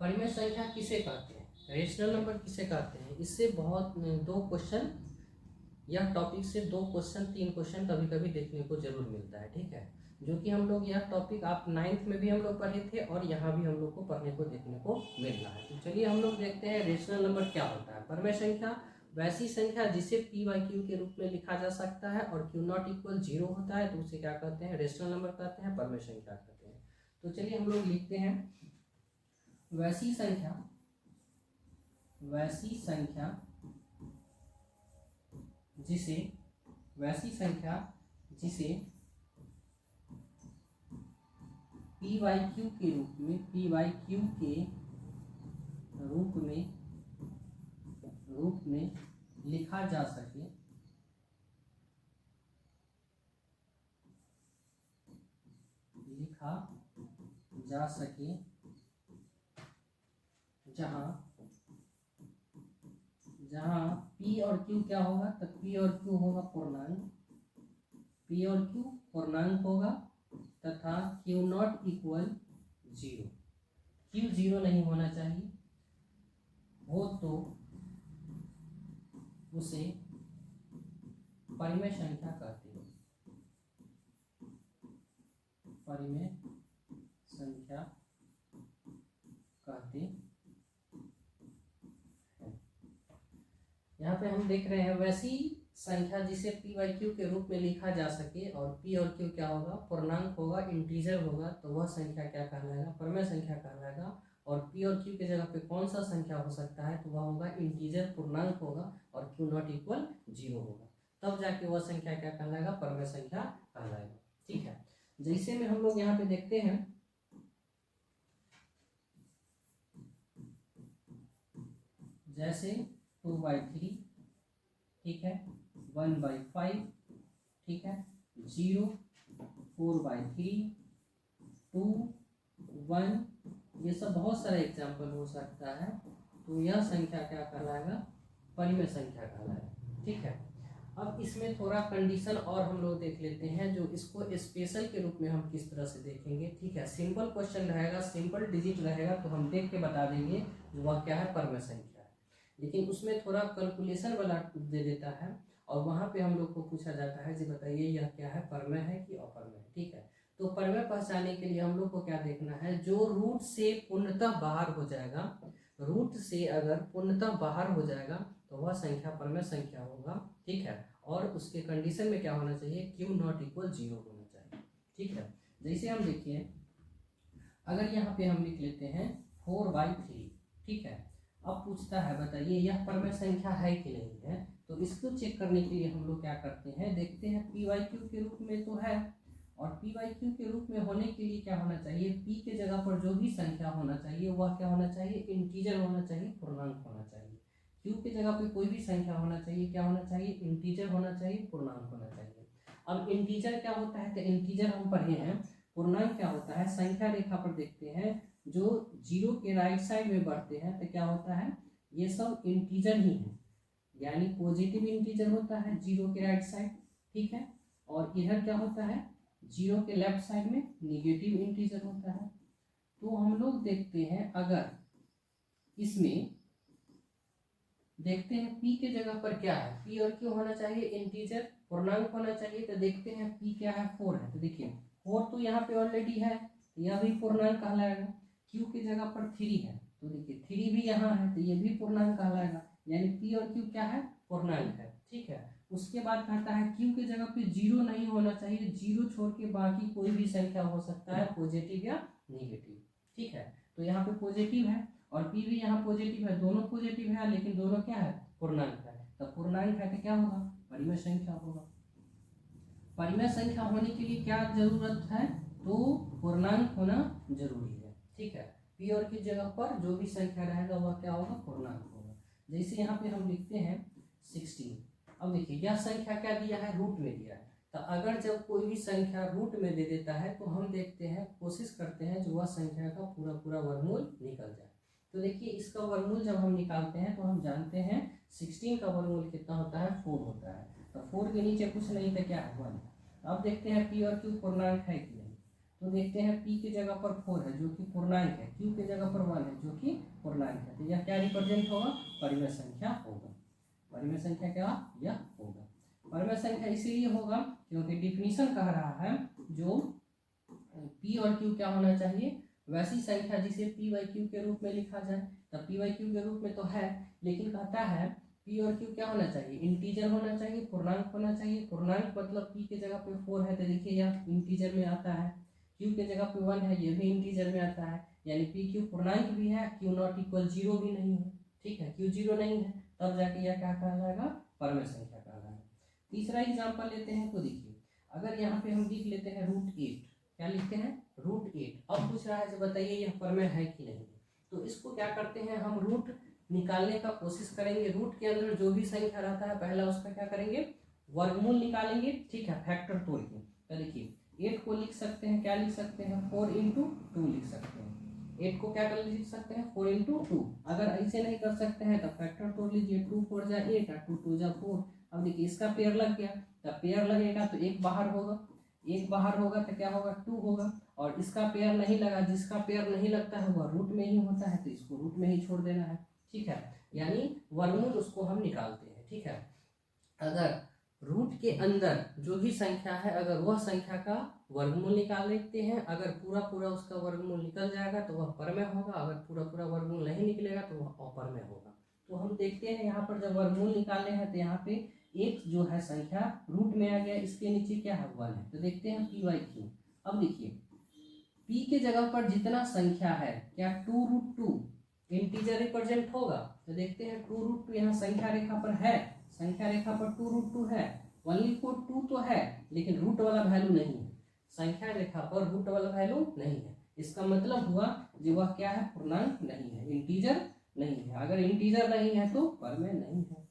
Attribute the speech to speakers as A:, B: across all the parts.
A: परिमेय संख्या किसे कहते हैं, रेशनल नंबर किसे कहते हैं, इससे बहुत दो क्वेश्चन, यह टॉपिक से 2 क्वेश्चन 3 क्वेश्चन कभी कभी देखने को जरूर मिलता है। ठीक है, जो कि हम लोग यह टॉपिक आप 9th में भी हम लोग पढ़े थे और यहाँ भी हम लोग को पढ़ने को देखने को मिल रहा है। तो चलिए हम लोग देखते हैं रेशनल नंबर क्या होता है। परिमेय संख्या वैसी संख्या जिसे p बाई क्यू के रूप में लिखा जा सकता है और क्यू नॉट इक्वल 0 होता है तो उसे क्या कहते हैं, रेशनल नंबर कहते हैं, परिमेय संख्या कहते हैं। तो चलिए हम लोग लिखते हैं वैसी संख्या जिसे p बाई क्यू के रूप में लिखा जा सके, जहाँ p और q क्या होगा, तो p और q होगा पूर्णांक होगा तथा q नॉट इक्वल 0, q 0 नहीं होना चाहिए, हो तो उसे परिमेय संख्या कहते हैं, यहाँ पे हम देख रहे हैं वैसी संख्या जिसे p बाई क्यू के रूप में लिखा जा सके और p और q क्या होगा, पूर्णांक होगा, इंटीजर होगा, तो वह संख्या क्या कहलाएगा, परिमेय संख्या कहलाएगा। और p और q के जगह पे कौन सा संख्या हो सकता है, तो वह होगा इंटीजर, पूर्णांक होगा और q नॉट इक्वल 0 होगा, तब जाके वह संख्या क्या कहलाएगा, परिमेय संख्या कहलाएगा। ठीक है, जैसे में हम लोग यहाँ पे देखते हैं जैसे 2/3, ठीक है, 1/5, ठीक है, 0, 4/3, 2, 1, ये सब बहुत सारे एग्जाम्पल हो सकता है। तो यह संख्या क्या कहलाएगा, परिमेय संख्या कहलाएगा। ठीक है, अब इसमें थोड़ा कंडीशन और हम लोग देख लेते हैं, जो इसको स्पेशल के रूप में हम किस तरह से देखेंगे। ठीक है, सिंपल क्वेश्चन रहेगा, सिंपल डिजिट रहेगा तो हम देख के बता देंगे वह क्या है, परिमेय संख्या है। लेकिन उसमें थोड़ा कैलकुलेशन वाला दे देता है और वहाँ पे हम लोग को पूछा जाता है जी बताइए यह क्या है, परिमेय है कि अपरिमेय है। ठीक है, तो परिमेय पहचानने के लिए हम लोग को क्या देखना है, जो रूट से पूर्णतः बाहर हो जाएगा, रूट से अगर पूर्णतः बाहर हो जाएगा तो वह संख्या परिमेय संख्या होगा। ठीक है, और उसके कंडीशन में क्या होना चाहिए, q नॉट इक्वल 0 होना चाहिए। ठीक है, जैसे हम देखिए अगर यहाँ पे हम लिख लेते हैं 4/3, ठीक है, अब पूछता है बताइए यह परिमेय संख्या है कि नहीं है, तो इसको चेक करने के लिए हम लोग क्या करते हैं, देखते हैं p बाई क्यू के रूप में तो है, और p बाई क्यू के रूप में होने के लिए क्या होना चाहिए, p के जगह पर जो भी संख्या होना चाहिए वह क्या होना चाहिए, इंटीजर होना चाहिए, पूर्णांक होना चाहिए। q के जगह पे कोई भी संख्या होना चाहिए, क्या होना चाहिए, इंटीजर होना चाहिए, पूर्णांक होना चाहिए। अब इंटीजर क्या होता है, तो इंटीजर हम पढ़े हैं, पूर्णांक क्या होता है, संख्या रेखा पर देखते हैं जो 0 के राइट साइड में बढ़ते हैं तो क्या होता है, ये सब इंटीजर ही है, यानी पॉजिटिव इंटीजर होता है 0 के राइट साइड। ठीक है, और इधर क्या होता है, 0 के लेफ्ट साइड में निगेटिव इंटीजर होता है। तो हम लोग देखते हैं अगर इसमें देखते हैं p के जगह पर क्या है, p और q होना चाहिए, इंटीजर, पूर्णांक होना चाहिए, तो देखते हैं p क्या है, 4 है, तो देखिए 4 तो यहाँ पे ऑलरेडी है, यह भी पूर्णांक कहलाएगा। q की जगह पर 3 है, तो देखिए 3 भी यहाँ है, तो ये भी पूर्णांक कहलाएगा, यानी p और q क्या है, पूर्णांक है। ठीक है, उसके बाद कहता है q के जगह पे 0 नहीं होना चाहिए, 0 छोड़ के बाकी कोई भी संख्या हो सकता है, पॉजिटिव या निगेटिव। ठीक है, तो यहाँ पे पॉजिटिव है और p भी यहाँ पॉजिटिव है, दोनों पॉजिटिव है लेकिन दोनों क्या है, पूर्णांक है, तो पूर्णांक है तो क्या होगा, परिमेय संख्या होगा। परिमेय संख्या होने के लिए क्या जरूरत है, तो पूर्णांक होना जरूरी है। ठीक है, p और q जगह पर जो भी संख्या रहेगा वह क्या होगा, पूर्णांक होगा। जैसे यहाँ पे हम लिखते हैं 16। अब देखिए यह संख्या क्या दिया है, रूट में दिया है, तो अगर जब कोई भी संख्या रूट में दे देता है तो हम देखते हैं, कोशिश करते हैं जो वह संख्या का पूरा पूरा वर्गमूल निकल जाए। तो देखिए इसका वर्गमूल जब हम निकालते हैं तो हम जानते हैं 16 का वर्गमूल कितना होता है, 4 होता है, तो 4 के नीचे कुछ नहीं तो क्या है, 1। अब देखते हैं p और q पूर्णांक है कि नहीं, तो देखते हैं p की जगह पर 4 है जो कि पूर्णांक है, q की जगह पर 1 है जो कि पूर्णांक है, तो यह क्या रिप्रेजेंट होगा, परिमेय संख्या होगा। परिमेय संख्या क्या यह होगा। परिमेय संख्या इसीलिए होगा क्योंकि डिफिनीशन कह रहा है जो p और q क्या होना चाहिए, वैसी संख्या जिसे p बाई q के रूप में लिखा जाए। तब p बाई q के रूप में तो है, लेकिन कहता है p और q क्या होना चाहिए, इंटीजर होना चाहिए, पूर्णांक होना चाहिए। पूर्णांक मतलब p की जगह पे 4 है तो देखिए यह इंटीजर में आता है, q की जगह पे 1 है ये भी इंटीजर में आता है, यानी p q पूर्णांक भी है, q नॉट इक्वल 0 भी नहीं है। ठीक है, q 0 नहीं है, तब जाके यह क्या कहलाएगा, परिमेय संख्या कहलाएगा। तीसरा एग्जाम्पल लेते हैं, तो देखिए अगर यहाँ पे हम लिख लेते हैं √8, क्या लिखते हैं, √8। अब पूछ रहा है जो बताइए यह परिमेय है कि नहीं, तो इसको क्या करते हैं, हम रूट निकालने का कोशिश करेंगे। रूट के अंदर जो भी संख्या रहता है पहला उसका क्या करेंगे, वर्गमूल निकालेंगे। ठीक है, फैक्टर तोड़ के। तो देखिए 8 को लिख सकते हैं, क्या लिख सकते हैं, 4 इंटू 2 लिख सकते हैं। 8 को क्या कर लिख सकते हैं, 4 इंटू 2। अगर ऐसे नहीं कर सकते हैं तो फैक्टर तोड़ लीजिए, 2 4 जा 8 और 2 2 जा 4। अब देखिए इसका पेयर लग गया, तब पेयर लगेगा तो एक बाहर होगा, एक बाहर होगा तो क्या होगा, 2 होगा। और इसका पेयर नहीं लगा, जिसका पेयर नहीं लगता है वह रूट में ही होता है, तो इसको रूट में ही छोड़ देना है। ठीक है, यानी वर्गमूल उसको हम निकालते हैं। ठीक है, अगर रूट के अंदर जो भी संख्या है अगर वह संख्या का वर्गमूल निकाल लेते हैं, अगर पूरा पूरा उसका वर्गमूल निकल जाएगा तो वह परमेय होगा, अगर पूरा पूरा वर्गमूल नहीं निकलेगा तो वह अपरमेय होगा। तो हम देखते हैं यहाँ पर जब वर्गमूल निकाले हैं तो यहाँ पे एक जो है संख्या रूट में आ गया, इसके नीचे क्या है 1 है, तो देखते हैं p बाई q। अब देखिए p के जगह पर जितना संख्या है क्या 2√2 इंटीजर रिप्रेजेंट होगा, तो देखते हैं 2√2 यहाँ संख्या रेखा पर है, संख्या रेखा पर 2√2 है, ओनली फॉर 2 तो है लेकिन रूट वाला वैल्यू नहीं है, संख्या रेखा पर रूट वाला वैल्यू नहीं है। इसका मतलब हुआ जो वह क्या है, पूर्णांक नहीं है, इंटीजर नहीं है। अगर इंटीजर नहीं है तो परिमेय नहीं है,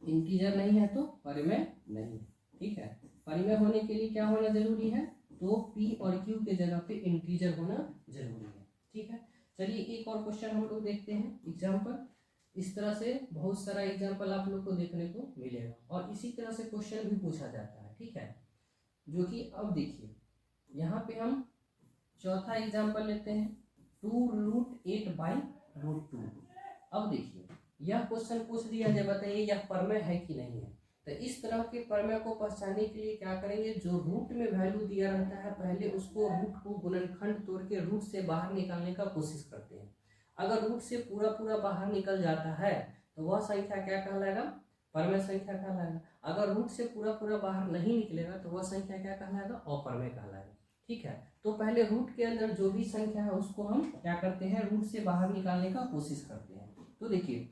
A: इंटीजर नहीं है तो परिमेय नहीं है। ठीक है, परिमेय होने के लिए क्या होना जरूरी है, तो p और q के जगह पे इंटीजर होना जरूरी है। ठीक है, चलिए एक और क्वेश्चन हम लोग देखते हैं एग्जाम्पल। इस तरह से बहुत सारा एग्जाम्पल आप लोग को देखने को मिलेगा और इसी तरह से क्वेश्चन भी पूछा जाता है। ठीक है, जो कि अब देखिए यहाँ पे हम चौथा एग्जाम्पल लेते हैं 2√8 बाई √2। अब देखिए यह क्वेश्चन पूछ दिया जाए बताइए यह परिमेय है कि नहीं है। तो इस तरह के परिमेय को पहचानने के लिए क्या करेंगे, जो रूट में वैल्यू दिया रहता है पहले उसको रूट को गुणनखंड तोड़ के रूट से बाहर निकालने का कोशिश करते हैं। अगर रूट से पूरा पूरा बाहर निकल जाता है तो वह संख्या क्या कहलाएगा, परिमेय संख्या कहलाएगा। अगर रूट से पूरा पूरा बाहर नहीं निकलेगा तो वह संख्या क्या कहलाएगा, अपरिमेय कहलाएगा। ठीक है, तो पहले रूट के अंदर जो भी संख्या है उसको हम क्या करते हैं, रूट से बाहर निकालने का कोशिश करते हैं। तो देखिए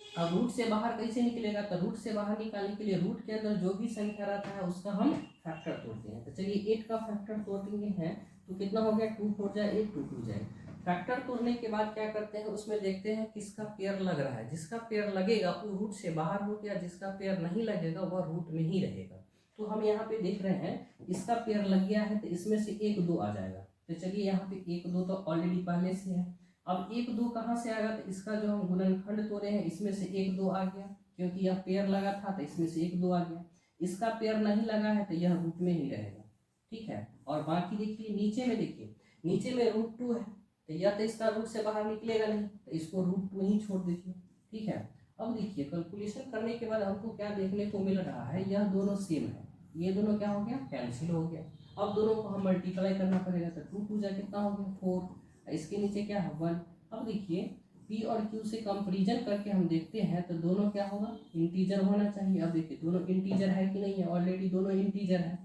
A: अब रूट से बाहर कैसे निकलेगा, तो रूट से बाहर निकालने के लिए रूट के अंदर जो भी संख्या रहता है उसका हम फैक्टर तोड़ते हैं। तो चलिए 8 का फैक्टर तोड़ते हैं तो कितना हो गया, 2 4 जाए 8 2 2 जाए। फैक्टर तोड़ने के बाद क्या करते हैं, उसमें देखते हैं किसका पेयर लग रहा है, जिसका पेयर लगेगा वो रूट से बाहर हो गया, जिसका पेयर नहीं लगेगा वह रूट में ही रहेगा। तो हम यहाँ पे देख रहे हैं इसका पेयर लग गया है तो इसमें से 1 2 आ जाएगा। तो चलिए यहाँ पे 1 2 तो ऑलरेडी पहले से है। अब 1 2 कहाँ से आएगा, तो इसका जो हम गुणनखंड तोड़े हैं इसमें से 1 2 आ गया, क्योंकि यह पेयर लगा था तो इसमें से 1 2 आ गया। इसका पेयर नहीं लगा है तो यह रूट में ही रहेगा। ठीक है, और बाकी देखिए नीचे में, देखिए नीचे में √2 है तो यह तो इसका रूट से बाहर निकलेगा नहीं, तो इसको √2 ही छोड़ दीजिए। ठीक है, अब देखिए कैलकुलेशन करने के बाद हमको क्या देखने को मिल रहा है, यह दोनों सेम है, ये दोनों क्या हो गया, कैंसिल हो गया। अब दोनों को हम मल्टीप्लाई करना पड़ेगा, तो 2 2 जा कितना हो गया 4, इसके नीचे क्या है 1। अब देखिए p और q से कंपेरिजन करके हम देखते हैं तो दोनों क्या होगा, इंटीजर होना चाहिए। अब देखिए दोनों इंटीजर है कि नहीं है, ऑलरेडी दोनों इंटीजर है,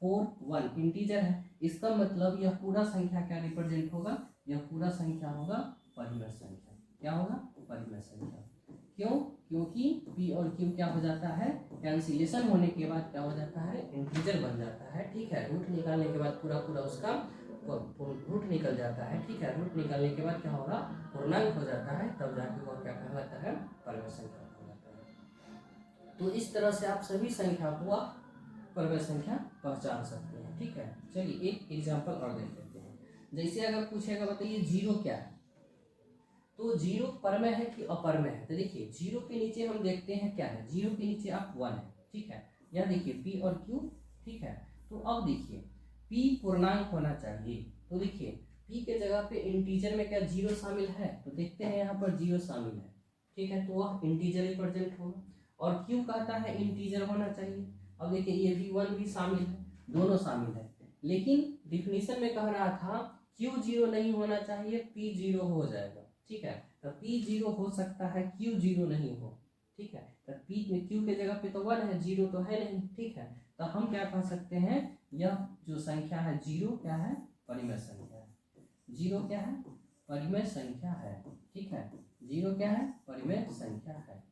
A: 4 1 इंटीजर है। इसका मतलब यह पूरा संख्या क्या रिप्रेजेंट होगा, यह पूरा संख्या होगा परिमेय संख्या। क्या होगा, परिमेय संख्या। क्यों, क्योंकि p और q क्या हो जाता है, कैंसिलेशन होने के बाद क्या हो जाता है, इंटीजर बन जाता है। ठीक है, रूट निकालने के बाद पूरा पूरा उसका रूट निकल जाता है। ठीक है, रूट निकालने के बाद क्या होगा, पूर्णांक हो जाता है, तब जाके वह क्या कहलाता है, परिमेय संख्या कहलाता है। तो इस तरह से आप सभी संख्या को आप परिमेय संख्या पहचान सकते हैं। ठीक है, चलिए एक एग्जांपल और देख लेते हैं। जैसे अगर पूछेगा बताइए 0 क्या है, तो 0 परिमेय है कि अपरिमेय है। तो देखिए 0 के नीचे हम देखते हैं क्या है, 0 के नीचे आप 1 है। ठीक है, यह देखिए p और q। ठीक है, तो अब देखिए p पूर्णांक होना चाहिए। तो देखिए p के जगह पे इंटीजर में क्या जीरो शामिल है, तो देखते हैं यहाँ पर जीरो शामिल है, ठीक है, तो वह इंटीजर ही प्रेजेंट होगा। और q कहता है इंटीजर होना चाहिए। अब देखिए ये भी 1 भी शामिल है, दोनों शामिल है, लेकिन डिफिनीशन में कह रहा था q जीरो नहीं होना चाहिए, p जीरो हो जाएगा, ठीक है। तो p जीरो हो सकता है, q जीरो नहीं हो, ठीक है। तो p में q के जगह पे तो 1 है, जीरो तो है नहीं, ठीक है। तो हम क्या कह सकते हैं, यह जो संख्या है जीरो क्या है, परिमेय संख्या है। जीरो क्या है, परिमेय संख्या है, ठीक है। जीरो क्या है, परिमेय संख्या है,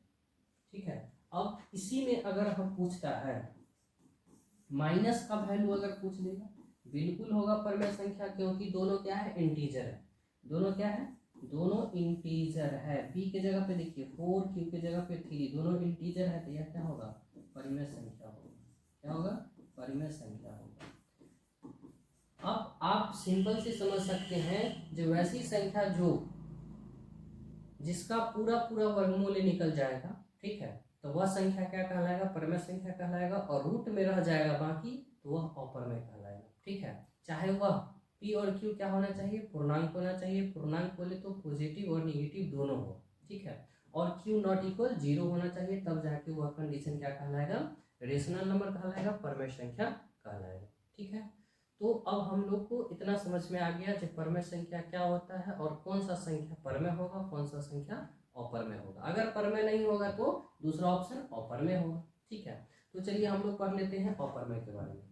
A: ठीक है। अब इसी में अगर हम पूछता है माइनस का वैल्यू अगर पूछ लेगा, बिल्कुल होगा परिमेय संख्या, क्योंकि दोनों क्या है, इंटीजर है। दोनों क्या है, दोनों इंटीजर है। p के जगह पे देखिए 4, q के जगह पे 3, दोनों इंटीजर है, तो यह क्या होगा, परिमेय संख्या होगा। क्या होगा, परिमेय संख्या होगा। अब आप सिंपल से समझ सकते हैं, जो वैसी संख्या जो जिसका पूरा पूरा वर्गमूल निकल जाएगा, ठीक है, तो वह संख्या क्या कहलाएगा, परिमेय संख्या कहलाएगा। और रूट में रह जाएगा बाकी, तो वह अपरिमेय कहलाएगा, ठीक है। चाहे वह p और q क्या होना चाहिए, पूर्णांक होना चाहिए। पूर्णांक बोले तो पॉजिटिव और निगेटिव दोनों हो, ठीक है। और q नॉट इक्वल जीरो होना चाहिए, तब जाके वह कंडीशन क्या कहलाएगा, रेशनल नंबर कहलाएगा, परिमेय संख्या कहलाएगा, ठीक है। तो अब हम लोग को इतना समझ में आ गया कि परिमेय संख्या क्या होता है और कौन सा संख्या परिमेय होगा, कौन सा संख्या अपरिमेय होगा। अगर परिमेय नहीं होगा तो दूसरा ऑप्शन अपरिमेय होगा, ठीक है। तो चलिए हम लोग पढ़ लेते हैं अपरिमेय के बारे में।